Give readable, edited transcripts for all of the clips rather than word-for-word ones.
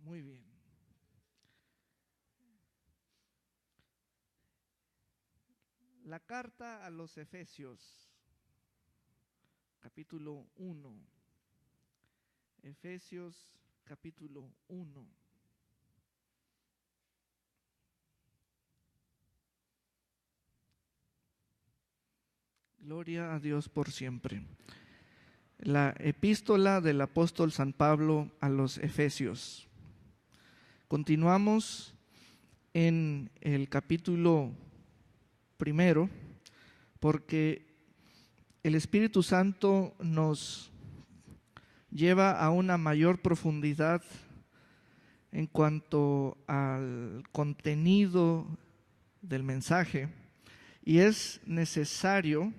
Muy bien. La carta a los Efesios, capítulo 1. Efesios, capítulo 1. Gloria a Dios por siempre. La epístola del apóstol San Pablo a los Efesios. Continuamos en el capítulo 1, porque el Espíritu Santo nos lleva a una mayor profundidad en cuanto al contenido del mensaje, y es necesario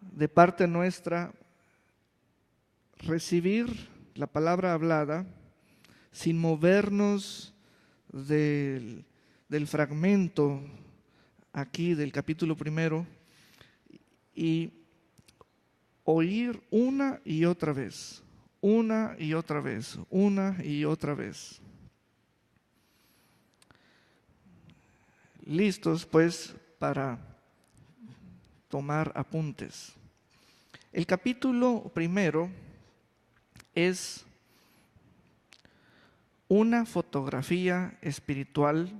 de parte nuestra recibir la palabra hablada sin movernos del fragmento aquí del capítulo 1 y oír una y otra vez, una y otra vez, una y otra vez. Listos pues para tomar apuntes. El capítulo 1 es una fotografía espiritual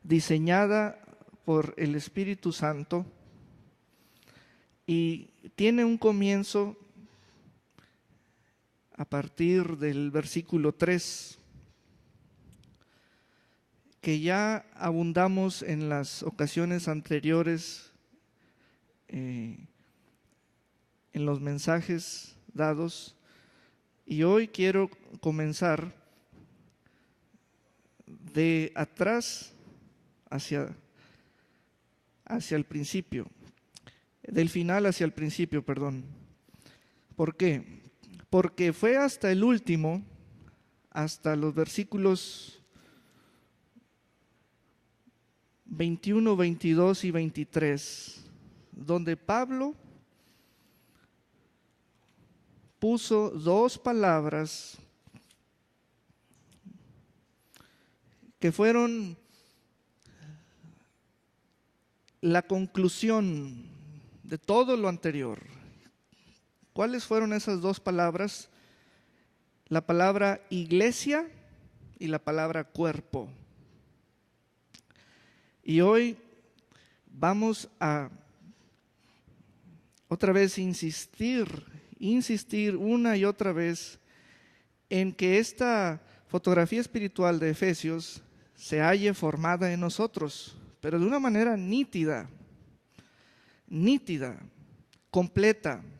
diseñada por el Espíritu Santo y tiene un comienzo a partir del versículo 3, que ya abundamos en las ocasiones anteriores en los mensajes dados, y hoy quiero comenzar de atrás hacia el principio, del final hacia el principio, perdón. ¿Por qué? Porque fue hasta el último, hasta los versículos 21, 22 y 23, donde Pablo puso dos palabras que fueron la conclusión de todo lo anterior. ¿Cuáles fueron esas dos palabras? La palabra iglesia y la palabra cuerpo. Y hoy vamos a otra vez insistir una y otra vez en que esta fotografía espiritual de Efesios se halle formada en nosotros, pero de una manera nítida, completa.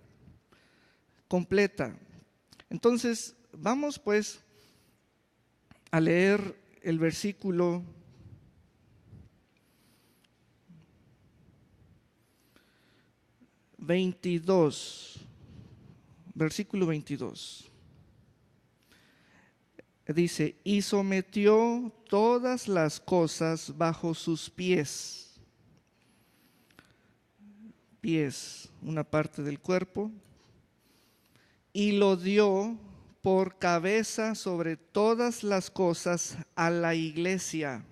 Entonces, vamos pues a leer el versículo 22. Versículo 22. Dice: y sometió todas las cosas bajo sus pies. Pies, una parte del cuerpo. Y lo dio por cabeza sobre todas las cosas a la iglesia.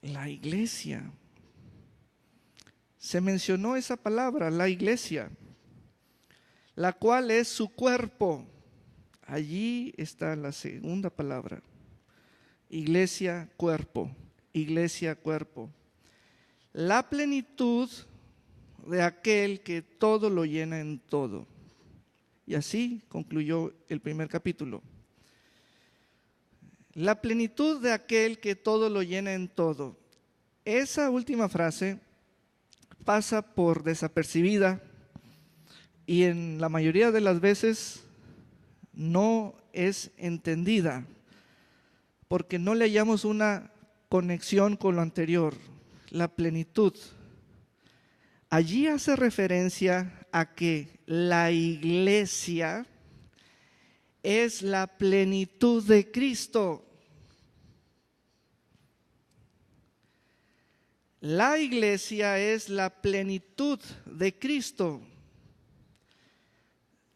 La iglesia. Se mencionó esa palabra, la iglesia, la cual es su cuerpo. Allí está la segunda palabra. Iglesia, cuerpo. Iglesia, cuerpo. La plenitud de aquel que todo lo llena en todo. Y así concluyó el primer capítulo. La plenitud de aquel que todo lo llena en todo. Esa última frase pasa por desapercibida y en la mayoría de las veces no es entendida porque no le hallamos una conexión con lo anterior. La plenitud. Allí hace referencia a que la iglesia es la plenitud de Cristo. La iglesia es la plenitud de Cristo.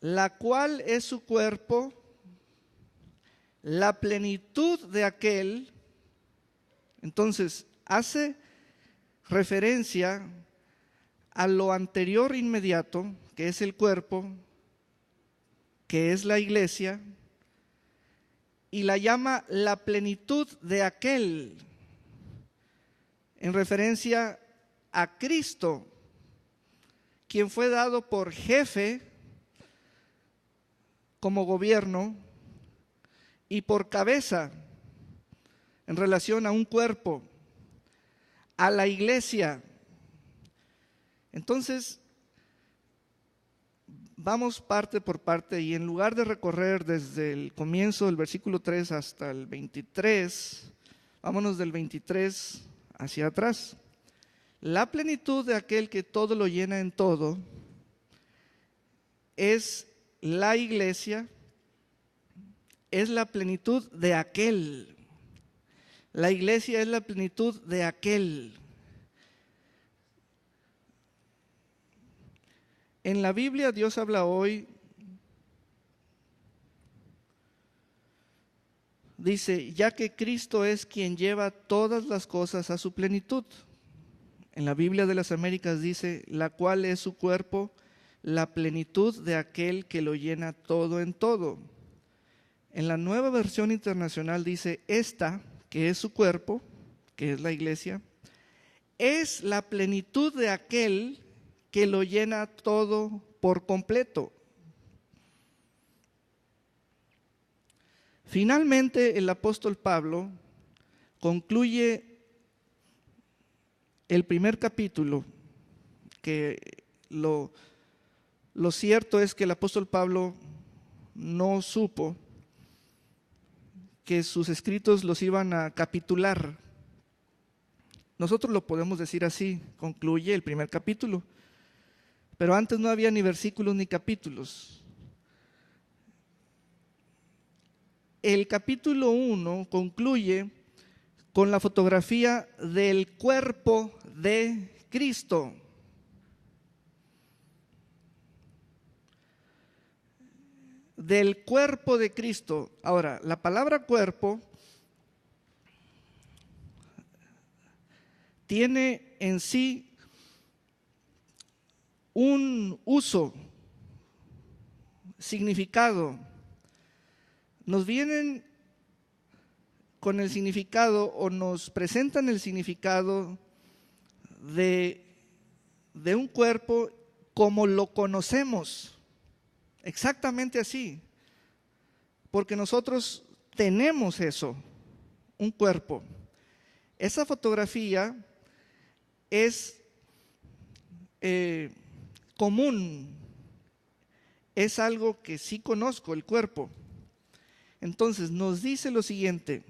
la cual es su cuerpo, la plenitud de aquel. Entonces, hace referencia a lo anterior inmediato, que es el cuerpo, que es la iglesia, y la llama la plenitud de aquel, en referencia a Cristo, quien fue dado por jefe como gobierno y por cabeza en relación a un cuerpo, a la iglesia. Entonces, vamos parte por parte y en lugar de recorrer desde el comienzo del versículo 3 hasta el 23, vámonos del 23 hacia atrás. La plenitud de aquel que todo lo llena en todo es la iglesia, es la plenitud de aquel. La iglesia es la plenitud de aquel. En la Biblia Dios habla hoy, dice, ya que Cristo es quien lleva todas las cosas a su plenitud. En la Biblia de las Américas dice, la cual es su cuerpo, la plenitud de aquel que lo llena todo en todo. En la Nueva Versión Internacional dice, esta, que es su cuerpo, que es la iglesia, es la plenitud de aquel que lo llena todo por completo. Finalmente, el apóstol Pablo concluye el primer capítulo, que lo cierto es que el apóstol Pablo no supo que sus escritos los iban a capitular. Nosotros lo podemos decir así, concluye el primer capítulo, pero antes no había ni versículos ni capítulos. El capítulo 1 concluye con la fotografía del cuerpo de Cristo. Del cuerpo de Cristo. Ahora, la palabra cuerpo tiene en sí un uso, significado. Nos vienen con el significado o nos presentan el significado de un cuerpo como lo conocemos, exactamente así, porque nosotros tenemos eso, un cuerpo. Esa fotografía es común, es algo que sí conozco, el cuerpo. Entonces nos dice lo siguiente: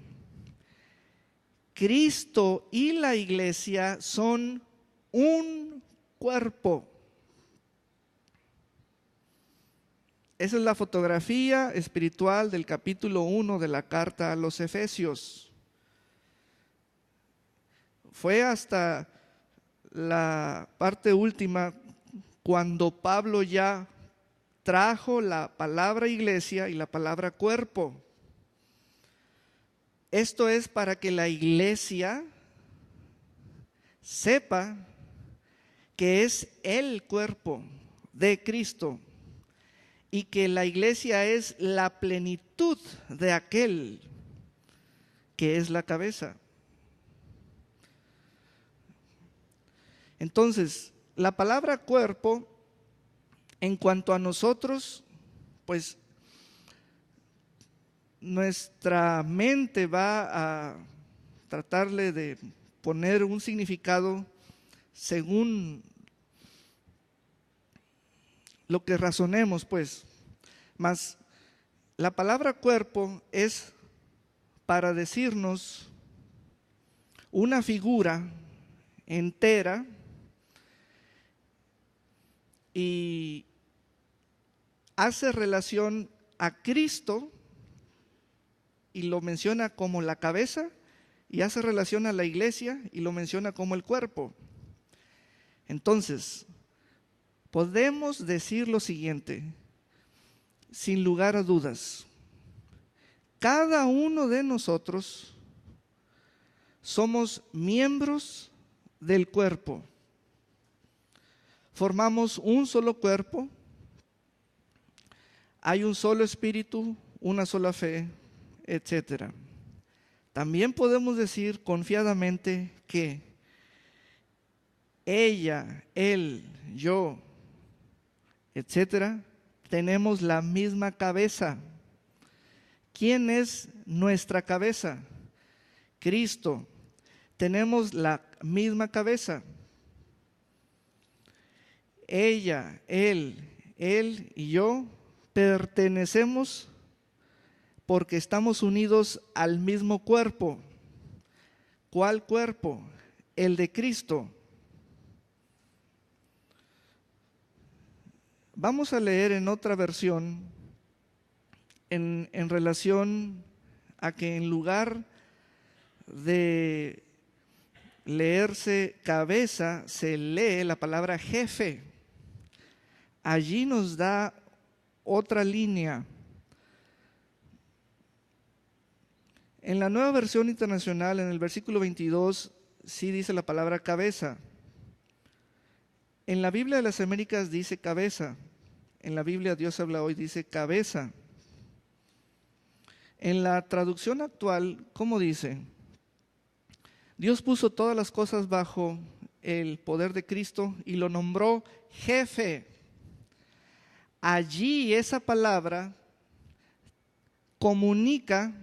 Cristo y la iglesia son un cuerpo. Esa es la fotografía espiritual del capítulo 1 de la carta a los Efesios. Fue hasta la parte última cuando Pablo ya trajo la palabra iglesia y la palabra cuerpo. Esto es para que la iglesia sepa que es el cuerpo de Cristo y que la iglesia es la plenitud de aquel que es la cabeza. Entonces, la palabra cuerpo, en cuanto a nosotros, pues nuestra mente va a tratarle de poner un significado según lo que razonemos, pues. Mas la palabra cuerpo es para decirnos una figura entera y hace relación a Cristo y lo menciona como la cabeza, y hace relación a la iglesia y lo menciona como el cuerpo. Entonces, podemos decir lo siguiente: sin lugar a dudas, cada uno de nosotros somos miembros del cuerpo. Formamos un solo cuerpo, hay un solo espíritu, una sola fe, etc. También podemos decir confiadamente que ella, él, yo, etc., tenemos la misma cabeza. ¿Quién es nuestra cabeza? Cristo. Tenemos la misma cabeza. Ella, él y yo pertenecemos porque estamos unidos al mismo cuerpo. ¿Cuál cuerpo? El de Cristo. Vamos a leer en otra versión en relación a que en lugar de leerse cabeza, se lee la palabra jefe. Allí nos da otra línea. En la Nueva Versión Internacional, en el versículo 22, sí dice la palabra cabeza. En la Biblia de las Américas dice cabeza. En la Biblia Dios habla hoy dice cabeza. En la traducción actual, ¿cómo dice? Dios puso todas las cosas bajo el poder de Cristo y lo nombró jefe. Allí esa palabra comunica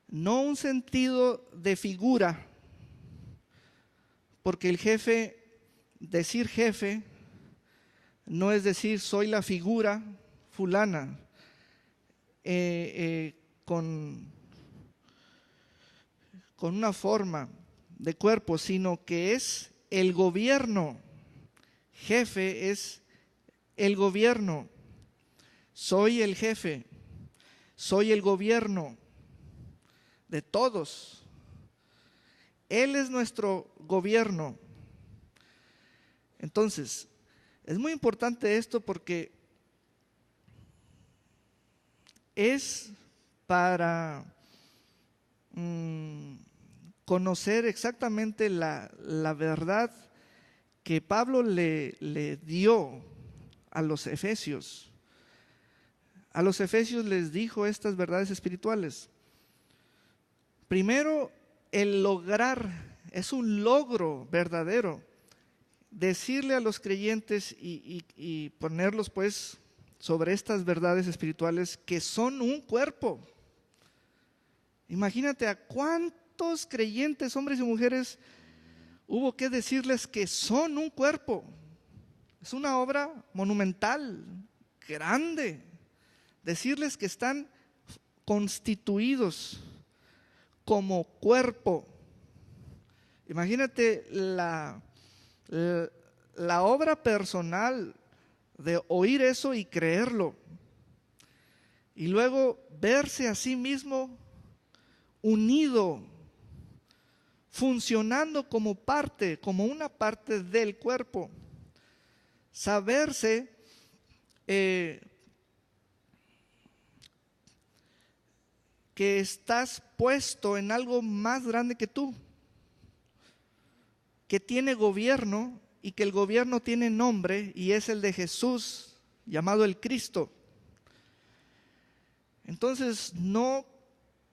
no un sentido de figura, porque el jefe, decir jefe, no es decir soy la figura fulana, con una forma de cuerpo, sino que es el gobierno. Jefe es el gobierno. Soy el jefe, soy el gobierno de todos. Él es nuestro gobierno. Entonces, es muy importante esto porque es para conocer exactamente la verdad que Pablo le dio a los efesios. A los efesios les dijo estas verdades espirituales. Primero, el lograr, es un logro verdadero, decirle a los creyentes y ponerlos pues sobre estas verdades espirituales que son un cuerpo. Imagínate a cuántos creyentes, hombres y mujeres, hubo que decirles que son un cuerpo. Es una obra monumental, grande, decirles que están constituidos como cuerpo. Imagínate la obra personal de oír eso y creerlo, y luego verse a sí mismo unido, funcionando como parte, como una parte del cuerpo. Saberse que estás puesto en algo más grande que tú, que tiene gobierno y que el gobierno tiene nombre y es el de Jesús, llamado el Cristo. Entonces no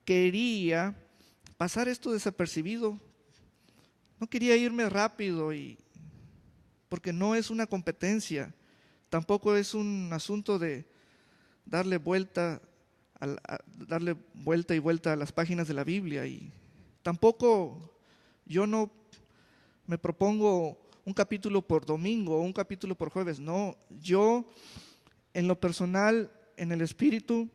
quería pasar esto desapercibido, no quería irme rápido, porque no es una competencia, tampoco es un asunto de darle vuelta y vuelta a las páginas de la Biblia, y tampoco yo no me propongo un capítulo por domingo o un capítulo por jueves. No, yo en lo personal, en el espíritu,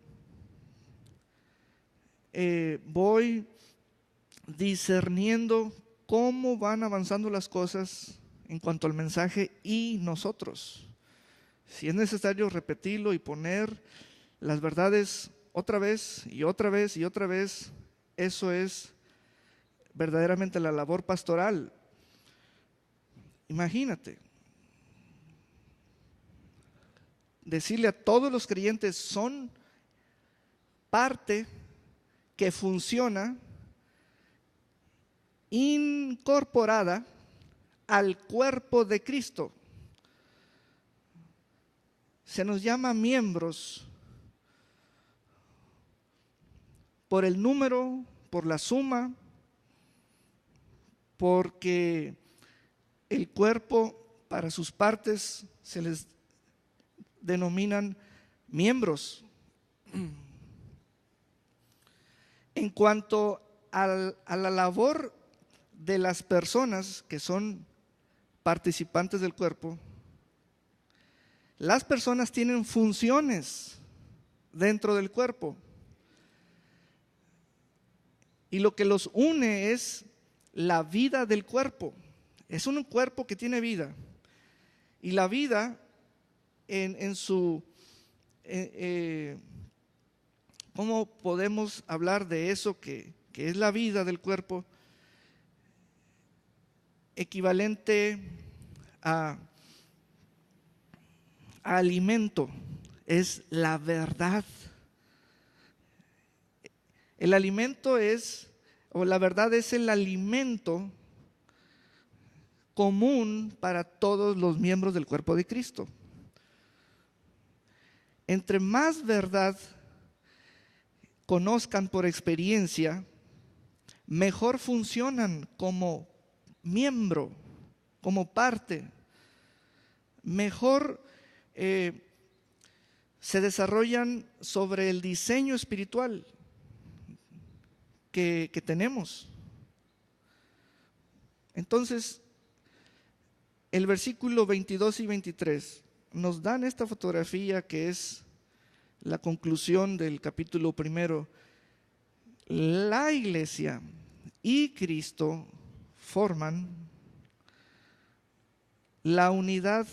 voy discerniendo cómo van avanzando las cosas en cuanto al mensaje y nosotros. Si es necesario repetirlo y poner las verdades otra vez y otra vez y otra vez, eso es verdaderamente la labor pastoral. Imagínate, decirle a todos los creyentes, son parte que funciona incorporada al cuerpo de Cristo. Se nos llama miembros por el número, por la suma, porque el cuerpo para sus partes se les denominan miembros. En cuanto a la labor de las personas que son participantes del cuerpo, las personas tienen funciones dentro del cuerpo. Y lo que los une es la vida del cuerpo. Es un cuerpo que tiene vida. Y la vida en su... ¿cómo podemos hablar de eso que es la vida del cuerpo? Equivalente a alimento, es la verdad. El alimento es, o la verdad es el alimento común para todos los miembros del cuerpo de Cristo. Entre más verdad conozcan por experiencia, mejor funcionan como miembro, como parte, mejor se desarrollan sobre el diseño espiritual que tenemos. Entonces, el versículo 22 y 23 nos dan esta fotografía que es la conclusión del capítulo 1. La iglesia y Cristo forman la unidad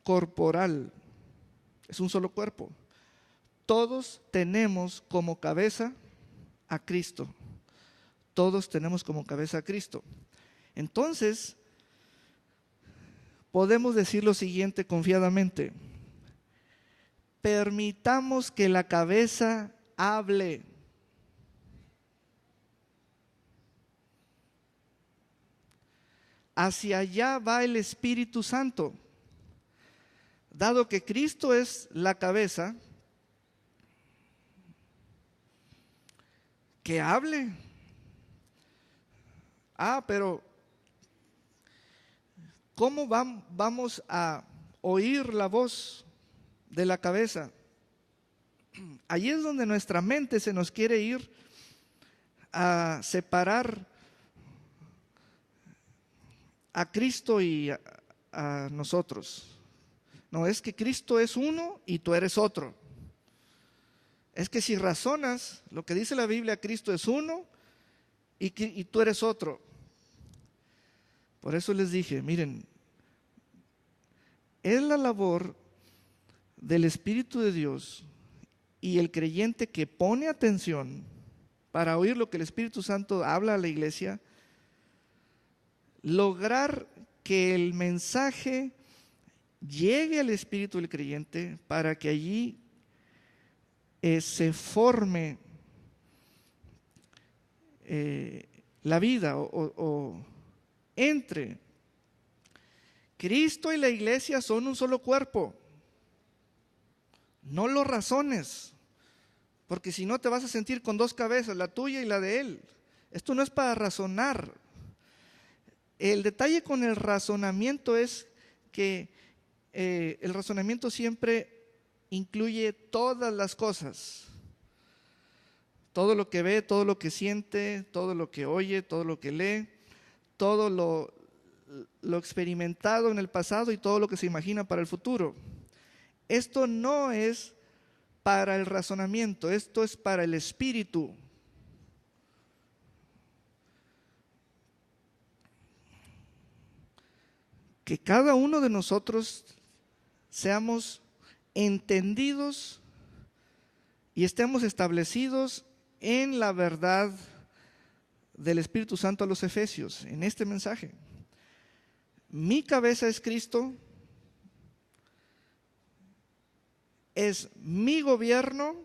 corporal. Es un solo cuerpo. Todos tenemos como cabeza a Cristo. Todos tenemos como cabeza a Cristo. Entonces, podemos decir lo siguiente confiadamente: permitamos que la cabeza hable. Hacia allá va el Espíritu Santo. Dado que Cristo es la cabeza, que hable. Pero ¿cómo vamos a oír la voz de la cabeza? Allí es donde nuestra mente se nos quiere ir a separar a Cristo y a nosotros. No, es que Cristo es uno y tú eres otro. Es que si razonas lo que dice la Biblia, Cristo es uno y tú eres otro. Por eso les dije, miren, es la labor del Espíritu de Dios y el creyente que pone atención para oír lo que el Espíritu Santo habla a la iglesia, lograr que el mensaje llegue al espíritu del creyente para que allí se forme la vida o entre. Cristo y la iglesia son un solo cuerpo. No lo razones, porque si no te vas a sentir con dos cabezas, la tuya y la de él. Esto no es para razonar. El detalle con el razonamiento es que el razonamiento siempre incluye todas las cosas. Todo lo que ve, todo lo que siente, todo lo que oye, todo lo que lee, todo lo experimentado en el pasado y todo lo que se imagina para el futuro. Esto no es para el razonamiento, esto es para el espíritu. Que cada uno de nosotros seamos entendidos y estemos establecidos en la verdad del Espíritu Santo a los Efesios, en este mensaje. Mi cabeza es Cristo es mi gobierno,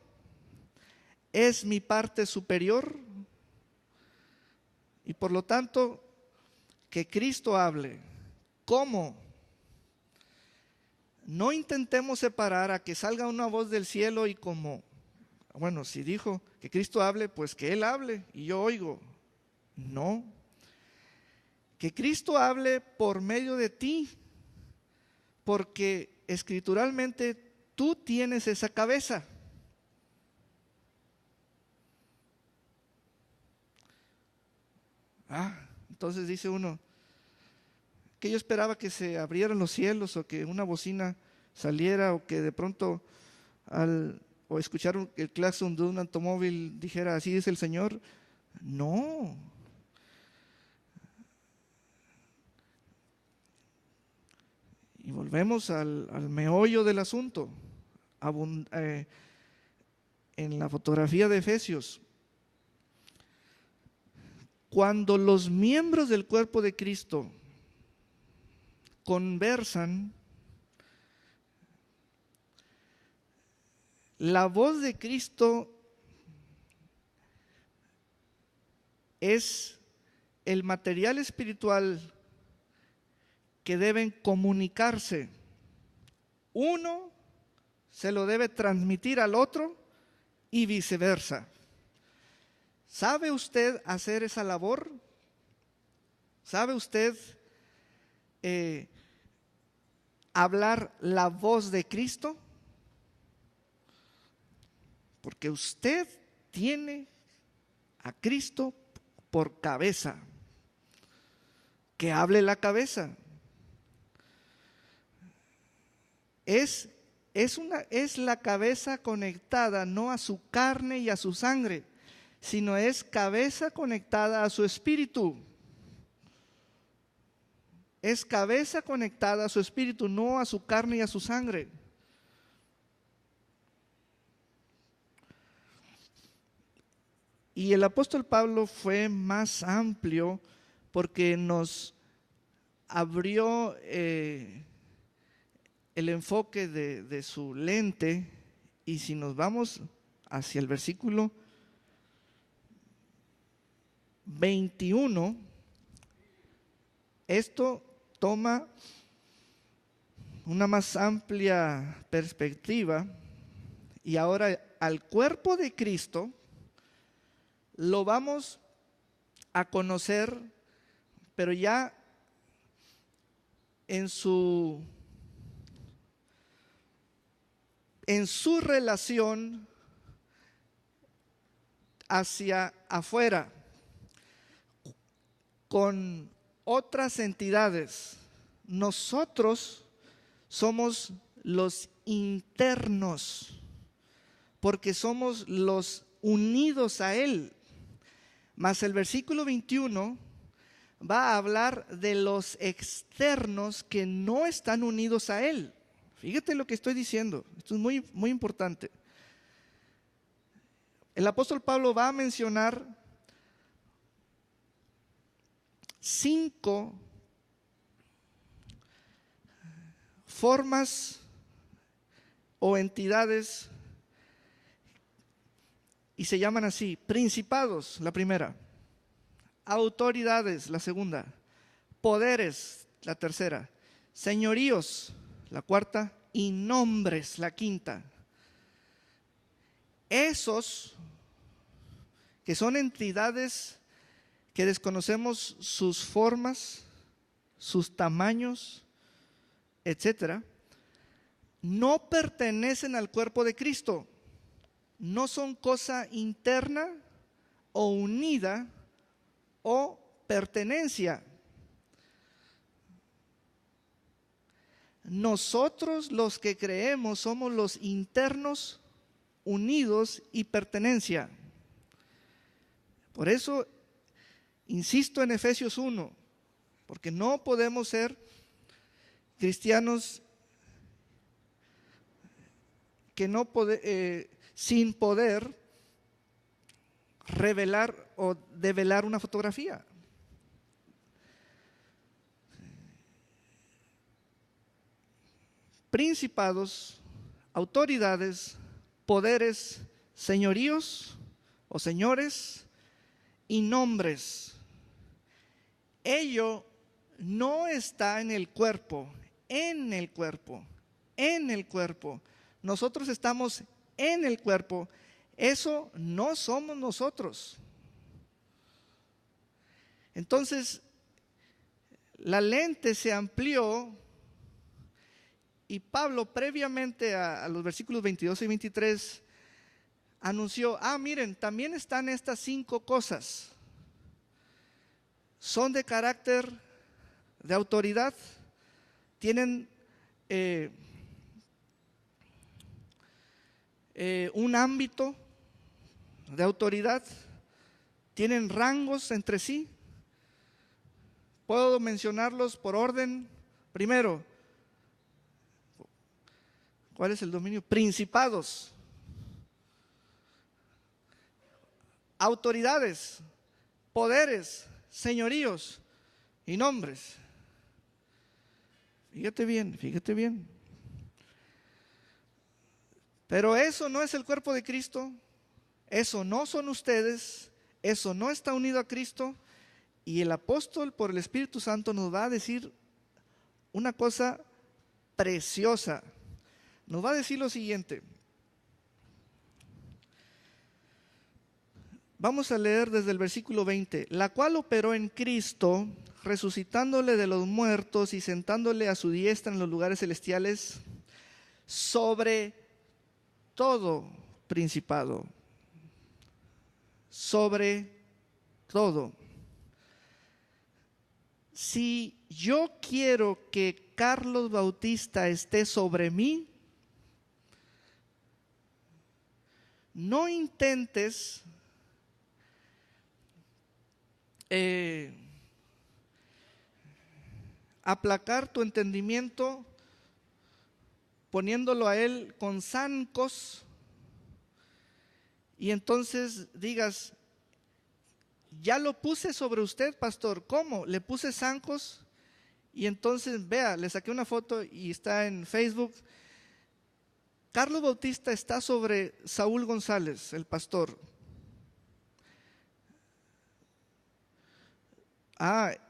es mi parte superior, y por lo tanto, que Cristo hable. ¿Cómo? No intentemos separar a que salga una voz del cielo y como, bueno, si dijo que Cristo hable, pues que Él hable y yo oigo. No. Que Cristo hable por medio de ti, porque escrituralmente tú tienes esa cabeza. Entonces dice uno, que yo esperaba que se abrieran los cielos o que una bocina saliera o que de pronto o escuchar el claxon de un automóvil dijera, así dice el Señor. No. Y volvemos al meollo del asunto. En la fotografía de Efesios, cuando los miembros del cuerpo de Cristo conversan, la voz de Cristo es el material espiritual que deben comunicarse. Uno se lo debe transmitir al otro y viceversa. ¿Sabe usted hacer esa labor? ¿Sabe usted hablar la voz de Cristo? Porque usted tiene a Cristo por cabeza. Que hable la cabeza. Es la cabeza conectada no a su carne y a su sangre, sino es cabeza conectada a su espíritu. Es cabeza conectada a su espíritu, no a su carne y a su sangre. Y el apóstol Pablo fue más amplio porque nos abrió el enfoque de su lente, y si nos vamos hacia el versículo 21, esto toma una más amplia perspectiva, y ahora al cuerpo de Cristo lo vamos a conocer, pero ya en su relación hacia afuera con otras entidades. Nosotros somos los internos, porque somos los unidos a Él. Mas el versículo 21 va a hablar de los externos que no están unidos a Él. Fíjate lo que estoy diciendo, esto es muy, muy importante. El apóstol Pablo va a mencionar 5 formas o entidades, y se llaman así: principados, la primera; autoridades, la segunda; poderes, la tercera; señoríos, la cuarta; y nombres, la quinta. Esos que son entidades que desconocemos sus formas, sus tamaños, etcétera, no pertenecen al cuerpo de Cristo. No son cosa interna o unida o pertenencia. Nosotros los que creemos somos los internos, unidos y pertenencia. Por eso insisto en Efesios 1, porque no podemos ser cristianos que sin poder revelar o develar una fotografía. Principados, autoridades, poderes, señoríos o señores y nombres. Ello no está en el cuerpo, en el cuerpo, en el cuerpo. Nosotros estamos en el cuerpo. Eso no somos nosotros. Entonces, la lente se amplió y Pablo, previamente a los versículos 22 y 23, anunció, miren, también están estas 5 cosas. Son de carácter de autoridad, tienen un ámbito de autoridad, tienen rangos entre sí. Puedo mencionarlos por orden. Primero, ¿cuál es el dominio? Principados, autoridades, poderes, señoríos y nombres. Fíjate bien, fíjate bien. Pero eso no es el cuerpo de Cristo, eso no son ustedes, eso no está unido a Cristo. Y el apóstol, por el Espíritu Santo, nos va a decir una cosa preciosa. Nos va a decir lo siguiente. Vamos a leer desde el versículo 20. La cual operó en Cristo, resucitándole de los muertos y sentándole a su diestra en los lugares celestiales, sobre todo principado, sobre todo. Si yo quiero que Carlos Bautista esté sobre mí, no intentes aplacar tu entendimiento poniéndolo a él con zancos y entonces digas, ya lo puse sobre usted, pastor. ¿Cómo? Le puse zancos y entonces, vea, le saqué una foto y está en Facebook. Carlos Bautista está sobre Saúl González, el pastor.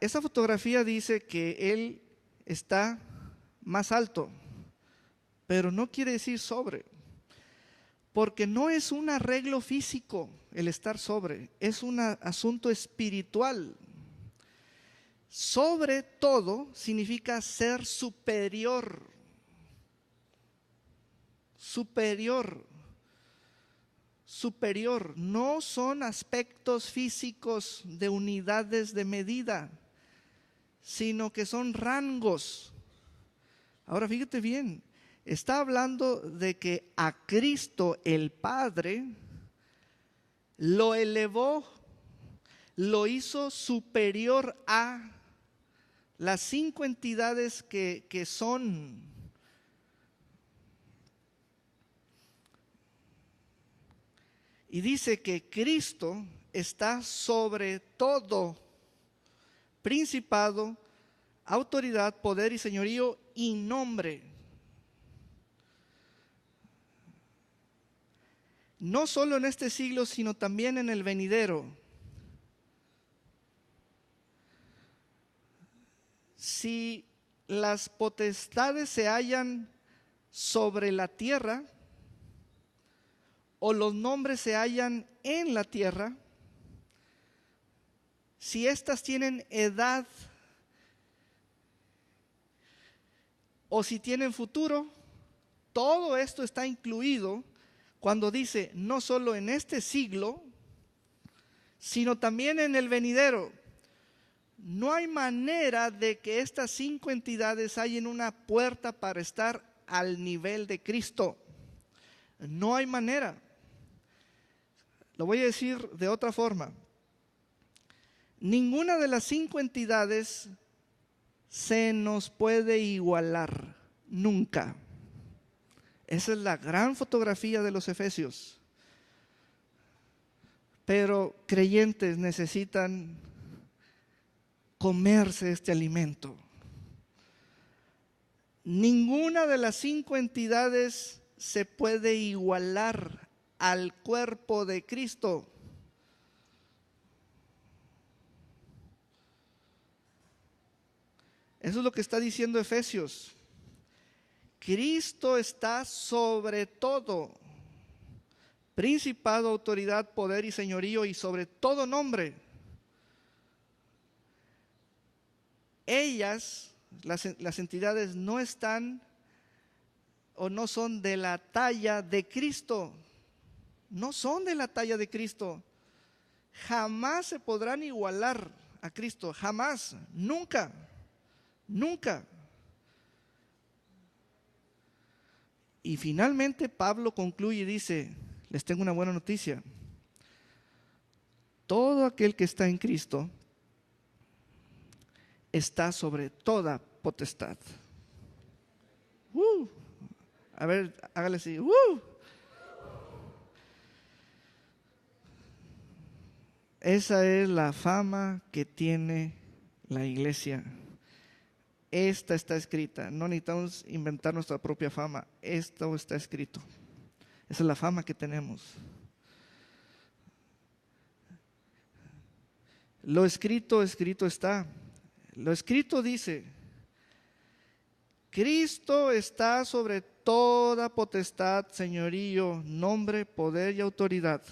Esa fotografía dice que él está más alto, pero no quiere decir sobre, porque no es un arreglo físico el estar sobre, es un asunto espiritual. Sobre todo significa ser superior, superior, superior. No son aspectos físicos de unidades de medida, sino que son rangos. Ahora fíjate bien, está hablando de que a Cristo el Padre lo elevó, lo hizo superior a las 5 entidades que son. Y dice que Cristo está sobre todo principado, autoridad, poder y señorío y nombre. No solo en este siglo, sino también en el venidero. Si las potestades se hallan sobre la tierra, o los nombres se hallan en la tierra, si éstas tienen edad, o si tienen futuro, todo esto está incluido cuando dice no solo en este siglo, sino también en el venidero. No hay manera de que estas 5 entidades hallen una puerta para estar al nivel de Cristo. No hay manera. Lo voy a decir de otra forma. Ninguna de las 5 entidades se nos puede igualar, nunca. Esa es la gran fotografía de los Efesios. Pero creyentes necesitan comerse este alimento. Ninguna de las 5 entidades se puede igualar al cuerpo de Cristo. Eso es lo que está diciendo Efesios. Cristo está sobre todo, principado, autoridad, poder y señorío, y sobre todo nombre. Ellas, las entidades, no están o no son de la talla de Cristo. No son de la talla de Cristo. Jamás se podrán igualar a Cristo. Jamás. Nunca. Nunca. Y finalmente Pablo concluye y dice, les tengo una buena noticia. Todo aquel que está en Cristo está sobre toda potestad. A ver, hágale así. Esa es la fama que tiene la iglesia. Esta está escrita. No necesitamos inventar nuestra propia fama. Esto está escrito. Esa es la fama que tenemos. Lo escrito, escrito está. Lo escrito dice, Cristo está sobre toda potestad, señorío, nombre, poder y autoridad.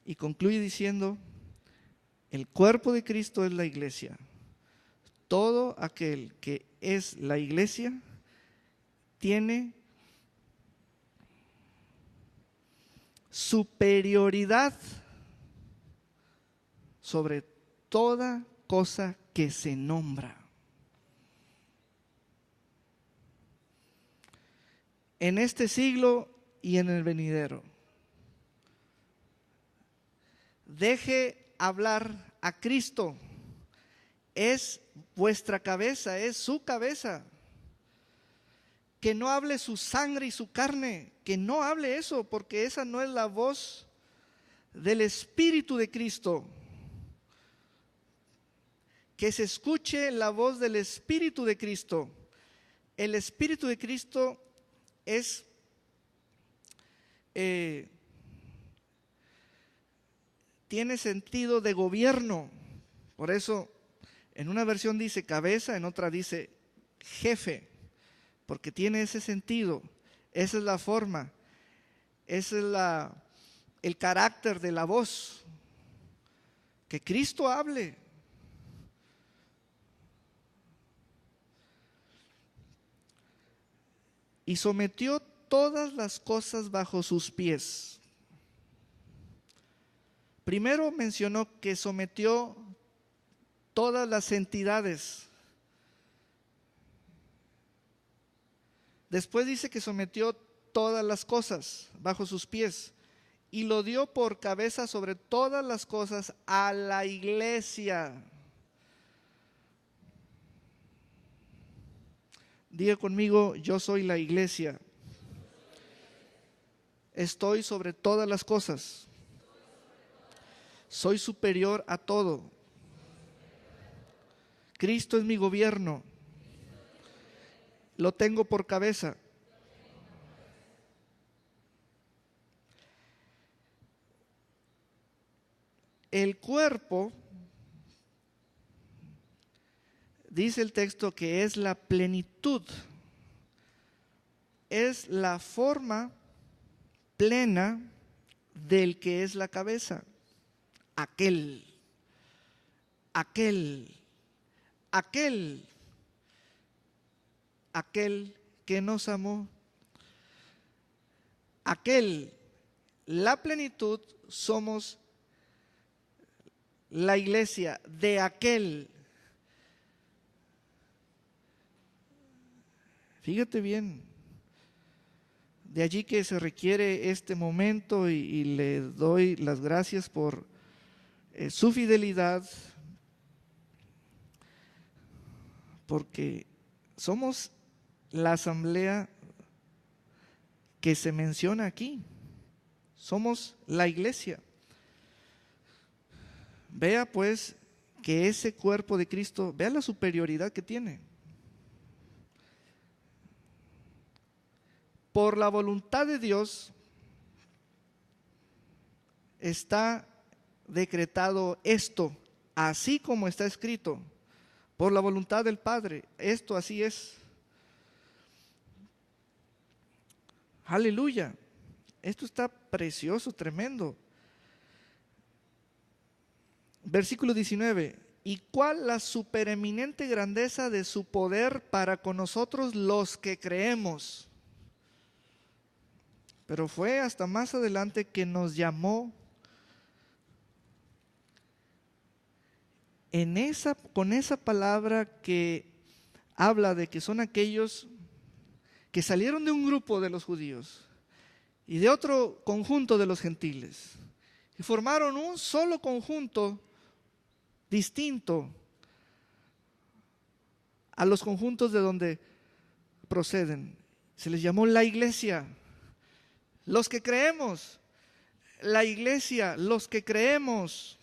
Y concluye diciendo, el cuerpo de Cristo es la iglesia. Todo aquel que es la iglesia tiene superioridad sobre toda cosa que se nombra. En este siglo y en el venidero. Deje hablar a Cristo. Es vuestra cabeza, es su cabeza. Que no hable su sangre y su carne, que no hable eso, porque esa no es la voz del Espíritu de Cristo. Que se escuche la voz del Espíritu de Cristo. El Espíritu de Cristo es tiene sentido de gobierno. Por eso en una versión dice cabeza, en otra dice jefe, porque tiene ese sentido. Esa es la forma, ese es el carácter de la voz. Que Cristo hable. Y sometió todas las cosas bajo sus pies. Primero mencionó que sometió todas las entidades. Después dice que sometió todas las cosas bajo sus pies y lo dio por cabeza sobre todas las cosas a la iglesia. Diga conmigo, yo soy la iglesia. Estoy sobre todas las cosas. Soy superior a todo. Cristo es mi gobierno. Lo tengo por cabeza. El cuerpo, dice el texto, que es la plenitud, es la forma plena del que es la cabeza. Aquel que nos amó, la plenitud, somos la iglesia de aquel. Fíjate bien, de allí que se requiere este momento y le doy las gracias por su fidelidad, porque somos la asamblea que se menciona aquí, somos la iglesia. Vea pues que ese cuerpo de Cristo, vea la superioridad que tiene. por la voluntad de Dios está decretado esto, así como está escrito, por la voluntad del Padre, esto así es. Aleluya, esto está precioso, tremendo. Versículo 19, ¿y cuál la supereminente grandeza de su poder para con nosotros los que creemos? Pero fue hasta más adelante que nos llamó con esa palabra que habla de que son aquellos que salieron de un grupo de los judíos y de otro conjunto de los gentiles y formaron un solo conjunto distinto a los conjuntos de donde proceden. Se les llamó la iglesia, los que creemos, la iglesia, los que creemos.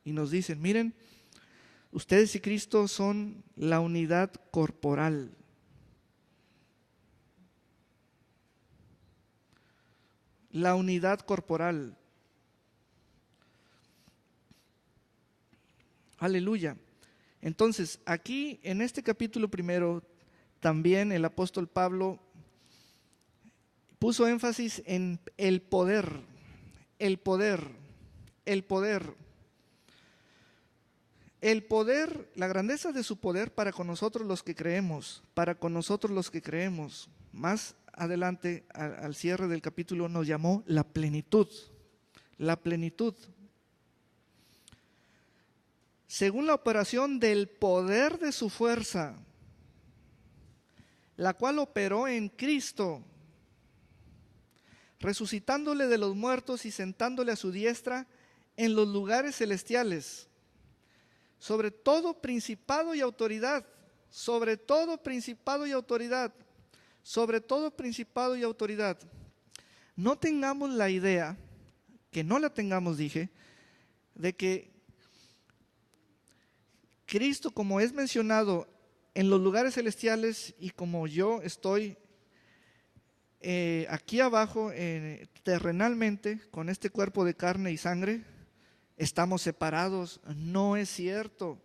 Y nos dicen, miren, ustedes y Cristo son la unidad corporal. La unidad corporal. Aleluya. Entonces, aquí en este capítulo primero, también el apóstol Pablo puso énfasis en el poder, el poder, el poder. El poder, la grandeza de su poder para con nosotros los que creemos, para con nosotros los que creemos. Más adelante, al cierre del capítulo, nos llamó la plenitud, la plenitud. Según la operación del poder de su fuerza, la cual operó en Cristo, resucitándole de los muertos y sentándole a su diestra en los lugares celestiales, sobre todo principado y autoridad, sobre todo principado y autoridad, sobre todo principado y autoridad. No tengamos la idea, que no la tengamos, dije, de que Cristo, como es mencionado en los lugares celestiales y como yo estoy aquí abajo terrenalmente con este cuerpo de carne y sangre, estamos separados. No es cierto.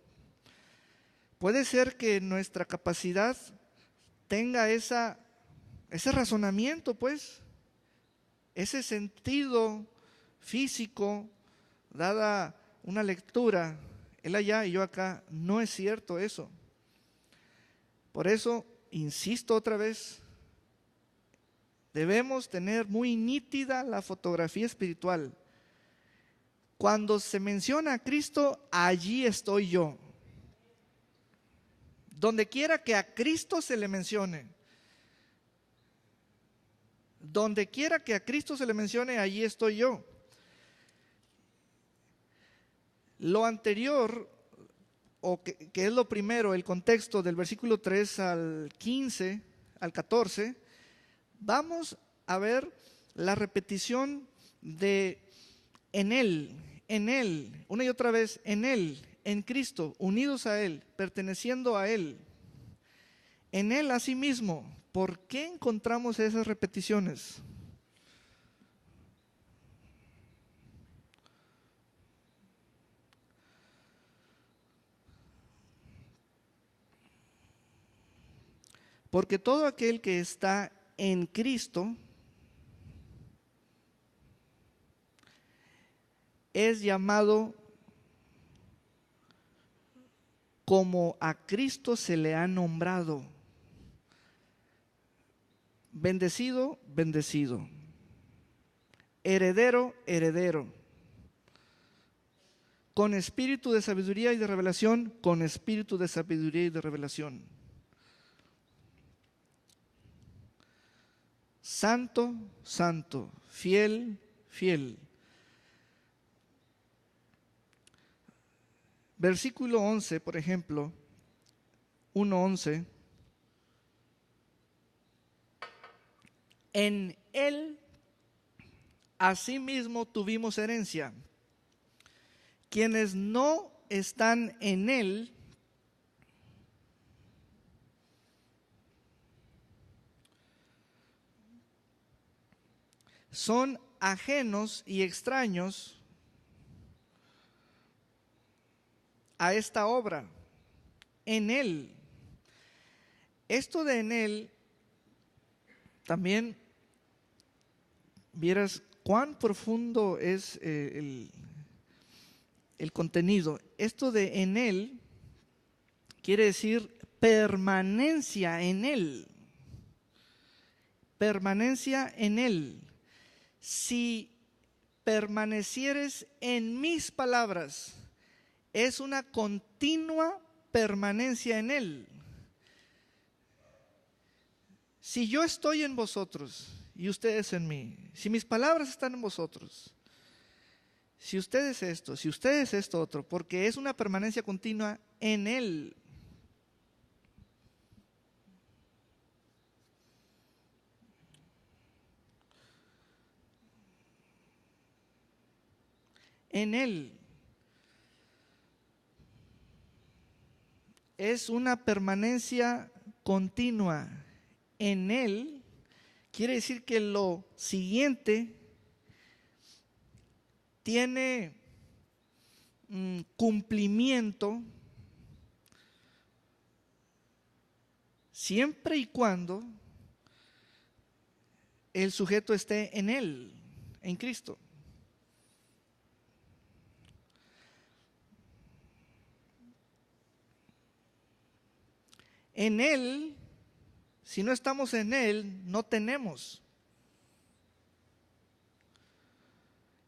Puede ser que nuestra capacidad tenga ese razonamiento, pues, ese sentido físico, dada una lectura, él allá y yo acá. No es cierto eso. Por eso, insisto otra vez, debemos tener muy nítida la fotografía espiritual. Cuando se menciona a Cristo, allí estoy yo. Donde quiera que a Cristo se le mencione, donde quiera que a Cristo se le mencione, allí estoy yo. Lo anterior, o que es lo primero, el contexto del versículo 3 al 15, al 14, vamos a ver la repetición de en Él, una y otra vez, en Él, en Cristo, unidos a Él, perteneciendo a Él, en Él a sí mismo. ¿Por qué encontramos esas repeticiones? Porque todo aquel que está en Cristo es llamado como a Cristo se le ha nombrado. Bendecido, bendecido. Heredero, heredero. Con espíritu de sabiduría y de revelación, con espíritu de sabiduría y de revelación. Santo, santo. Fiel, fiel. Versículo 11, por ejemplo, 1:11. En Él asimismo tuvimos herencia. Quienes no están en Él son ajenos y extraños a esta obra, en Él. Esto de en Él, también vieras cuán profundo es el contenido. Esto de en Él quiere decir permanencia en Él. Permanencia en Él. Si permanecieres en mis palabras, es una continua permanencia en Él. Si yo estoy en vosotros y ustedes en mí, si mis palabras están en vosotros, si ustedes esto, si ustedes esto otro, porque es una permanencia continua en Él. En Él. Es una permanencia continua. En Él quiere decir que lo siguiente tiene cumplimiento siempre y cuando el sujeto esté en Él, en Cristo. En Él, si no estamos en Él, no tenemos.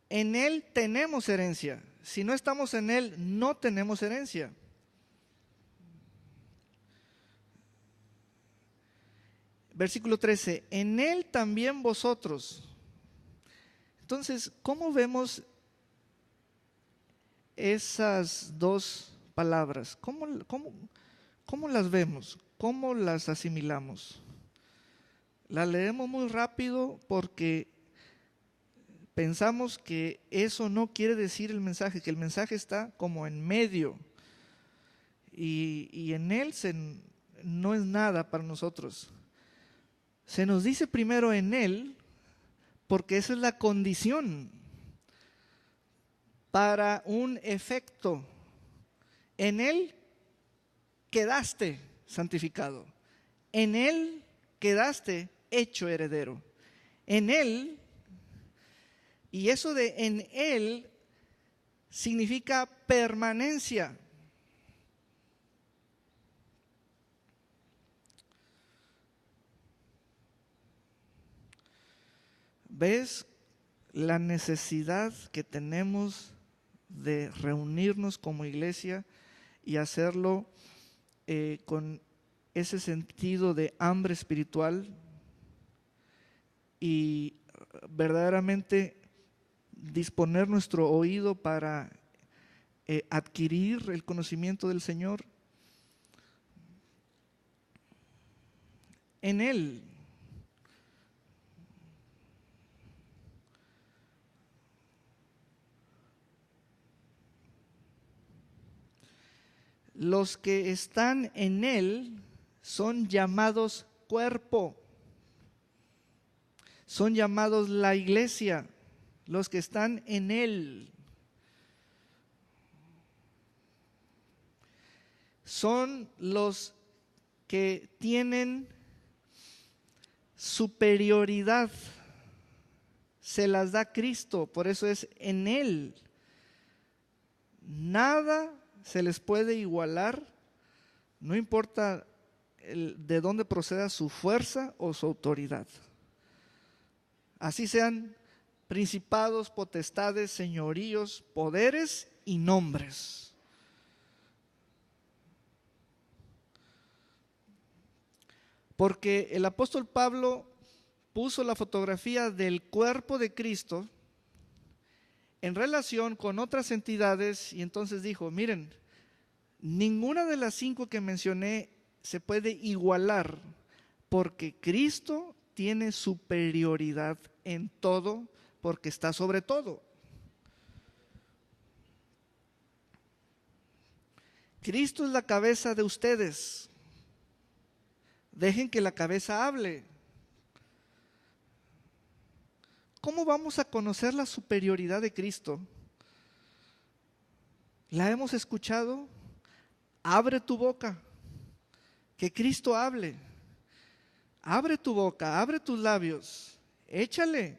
En Él tenemos herencia. Si no estamos en Él, no tenemos herencia. Versículo 13, en Él también vosotros. Entonces, ¿cómo vemos esas dos palabras? ¿Cómo las vemos? ¿Cómo las asimilamos? Las leemos muy rápido porque pensamos que eso no quiere decir el mensaje, que el mensaje está como en medio y en Él no es nada para nosotros. Se nos dice primero en Él porque esa es la condición para un efecto. En Él quedaste santificado. En Él quedaste hecho heredero. En Él, y eso de en Él significa permanencia. ¿Ves la necesidad que tenemos de reunirnos como iglesia y hacerlo con ese sentido de hambre espiritual y verdaderamente disponer nuestro oído para adquirir el conocimiento del Señor? En Él. Los que están en Él son llamados cuerpo, son llamados la iglesia, los que están en Él. Son los que tienen superioridad, se las da Cristo, por eso es en Él. Nada se les puede igualar, no importa de dónde proceda su fuerza o su autoridad. Así sean principados, potestades, señoríos, poderes y nombres. Porque el apóstol Pablo puso la fotografía del cuerpo de Cristo en relación con otras entidades y entonces dijo, miren, ninguna de las 5 que mencioné se puede igualar porque Cristo tiene superioridad en todo porque está sobre todo. Cristo es la cabeza de ustedes. Dejen que la cabeza hable. ¿cómo vamos a conocer la superioridad de Cristo? ¿La hemos escuchado? Abre tu boca, que Cristo hable. Abre tu boca, abre tus labios, échale.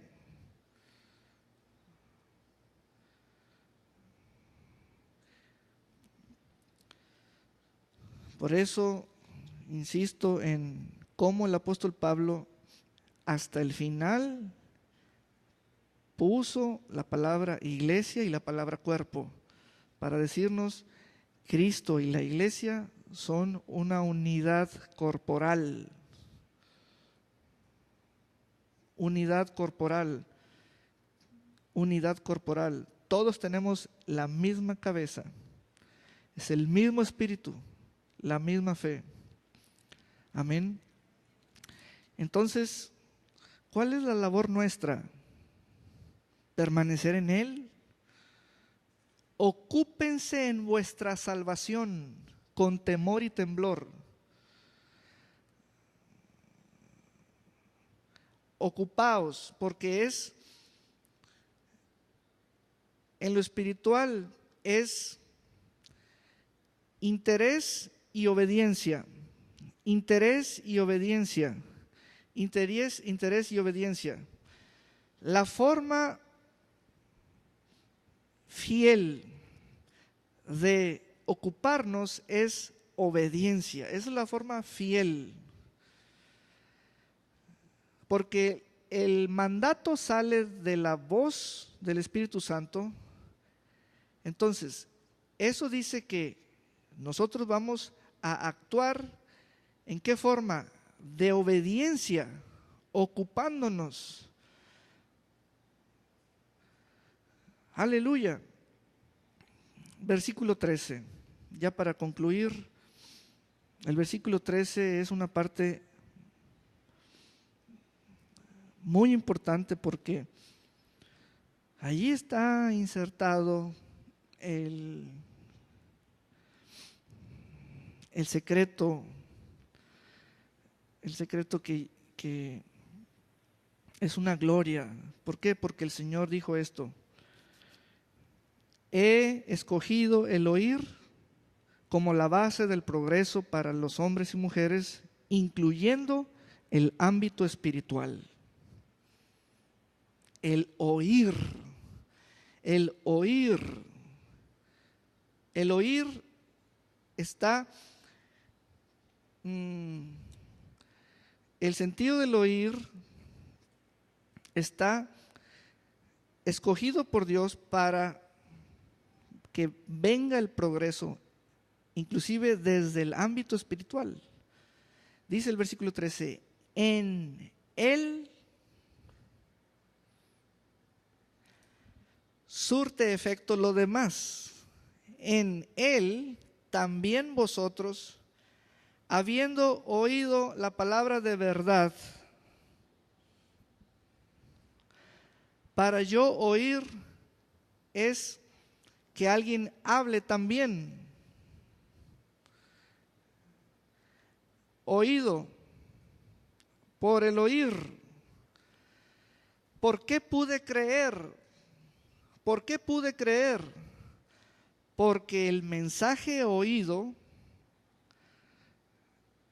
Por eso insisto en cómo el apóstol Pablo hasta el final puso la palabra iglesia y la palabra cuerpo para decirnos Cristo y la iglesia son una unidad corporal. Unidad corporal. Unidad corporal. Todos tenemos la misma cabeza. Es el mismo espíritu, la misma fe. Amén. Entonces, ¿cuál es la labor nuestra? Permanecer en Él. Ocúpense en vuestra salvación con temor y temblor. Ocupaos, porque es en lo espiritual, es interés y obediencia. Interés y obediencia. Interés y obediencia. La forma fiel de ocuparnos es obediencia. Esa es la forma fiel. Porque el mandato sale de la voz del Espíritu Santo. Entonces, eso dice que nosotros vamos a actuar ¿en qué forma? De obediencia, ocupándonos. Aleluya. Versículo 13. Ya para concluir, el versículo 13 es una parte muy importante porque allí está insertado el secreto que es una gloria. ¿Por qué? Porque el Señor dijo esto: he escogido el oír como la base del progreso para los hombres y mujeres, incluyendo el ámbito espiritual. El oír, el oír, el oír está, el sentido del oír está escogido por Dios para que venga el progreso, inclusive desde el ámbito espiritual. Dice el versículo 13, en Él surte efecto lo demás. En Él también vosotros, habiendo oído la palabra de verdad, para yo oír es que alguien hable también. Oído por el oír. ¿Por qué pude creer? ¿Por qué pude creer? Porque el mensaje oído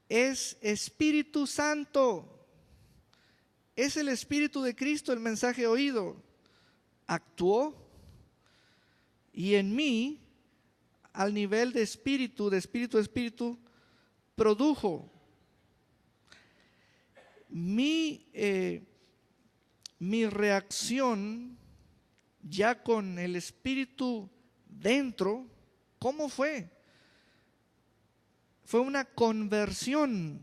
es Espíritu Santo. Es el Espíritu de Cristo el mensaje oído. Actuó y en mí, al nivel de espíritu, a espíritu, produjo. Mi reacción ya con el Espíritu dentro, ¿cómo fue? Fue una conversión.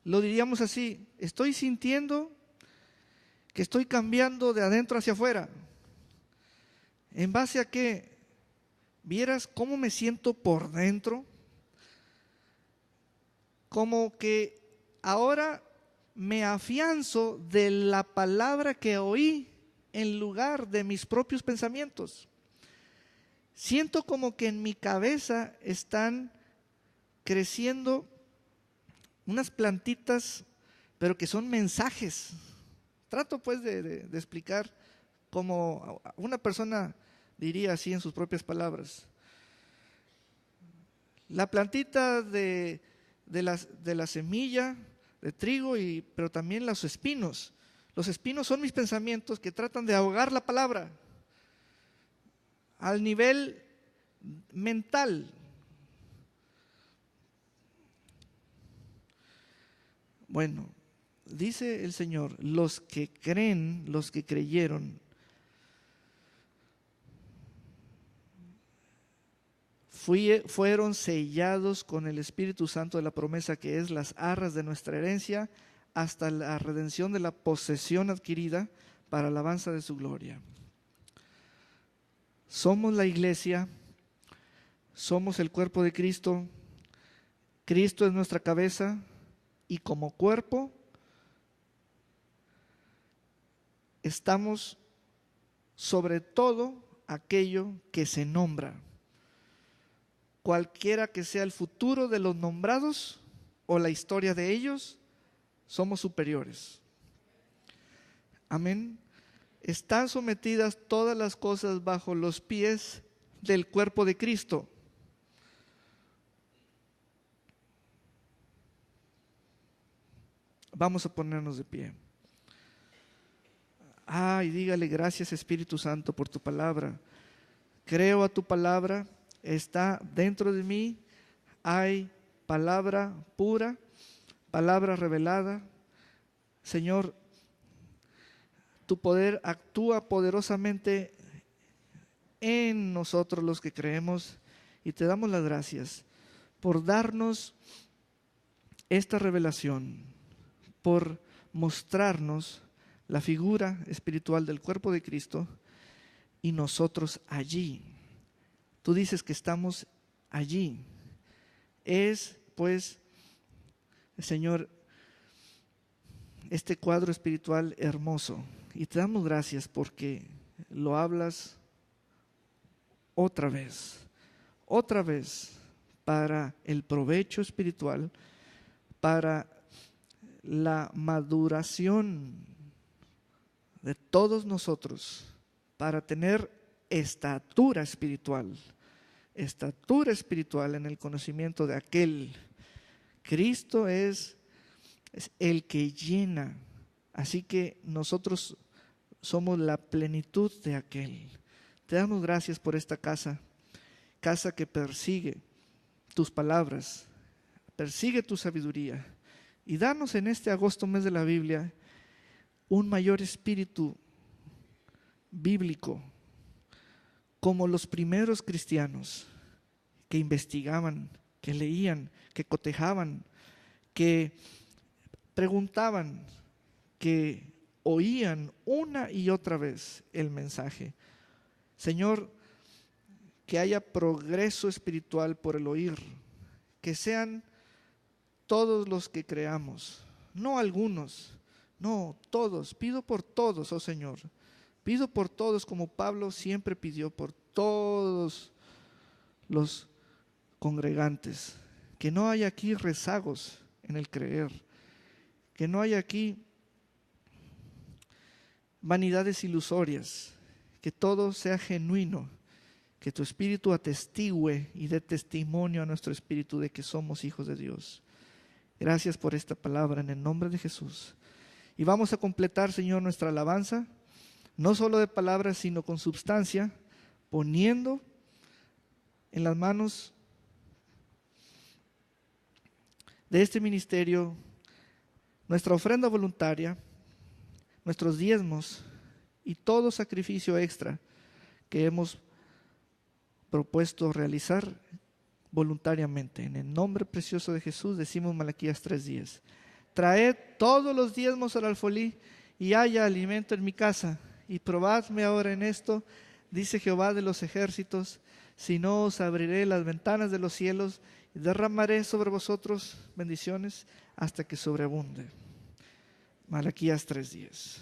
Lo diríamos así, estoy sintiendo que estoy cambiando de adentro hacia afuera. ¿En base a qué? ¿Vieras cómo me siento por dentro? Como que ahora me afianzo de la palabra que oí en lugar de mis propios pensamientos. Siento como que en mi cabeza están creciendo unas plantitas, pero que son mensajes Trato pues de explicar como una persona diría así en sus propias palabras. La plantita de la semilla de trigo, pero también los espinos. Los espinos son mis pensamientos que tratan de ahogar la palabra al nivel mental. Bueno, dice el Señor, los que creen, los que creyeron, fueron sellados con el Espíritu Santo de la promesa, que es las arras de nuestra herencia, hasta la redención de la posesión adquirida para alabanza de su gloria. Somos la iglesia, somos el cuerpo de Cristo, Cristo es nuestra cabeza y como cuerpo estamos sobre todo aquello que se nombra. Cualquiera que sea el futuro de los nombrados o la historia de ellos, somos superiores. Amén. Están sometidas todas las cosas bajo los pies del cuerpo de Cristo. Vamos a ponernos de pie. Y dígale gracias Espíritu Santo por tu palabra. Creo a tu palabra, está dentro de mí, hay palabra pura, palabra revelada. Señor, tu poder actúa poderosamente en nosotros los que creemos y te damos las gracias por darnos esta revelación, por mostrarnos la figura espiritual del cuerpo de Cristo y nosotros allí. Tú dices que estamos allí. Es pues, Señor, este cuadro espiritual hermoso y te damos gracias porque lo hablas otra vez para el provecho espiritual, para la maduración de todos nosotros, para tener estatura espiritual en el conocimiento de aquel. Cristo es el que llena, así que nosotros somos la plenitud de aquel. Te damos gracias por esta casa que persigue tus palabras, persigue tu sabiduría. Y danos en este agosto, mes de la Biblia, un mayor espíritu bíblico, como los primeros cristianos que investigaban, que leían, que cotejaban, que preguntaban, que oían una y otra vez el mensaje. Señor, que haya progreso espiritual por el oír, que sean todos los que creamos, no algunos, no todos. Pido por todos, oh Señor, pido por todos, como Pablo siempre pidió por todos los congregantes, que no haya aquí rezagos en el creer, que no haya aquí vanidades ilusorias, que todo sea genuino, que tu espíritu atestigue y dé testimonio a nuestro espíritu de que somos hijos de Dios. Gracias por esta palabra en el nombre de Jesús. Y vamos a completar, Señor, nuestra alabanza, no solo de palabras, sino con substancia, poniendo en las manos de este ministerio nuestra ofrenda voluntaria, nuestros diezmos y todo sacrificio extra que hemos propuesto realizar voluntariamente. En el nombre precioso de Jesús decimos Malaquías 3:10. Traed todos los diezmos al alfolí y haya alimento en mi casa, y probadme ahora en esto, dice Jehová de los ejércitos, si no os abriré las ventanas de los cielos y derramaré sobre vosotros bendiciones hasta que sobreabunde. Malaquías 3:10.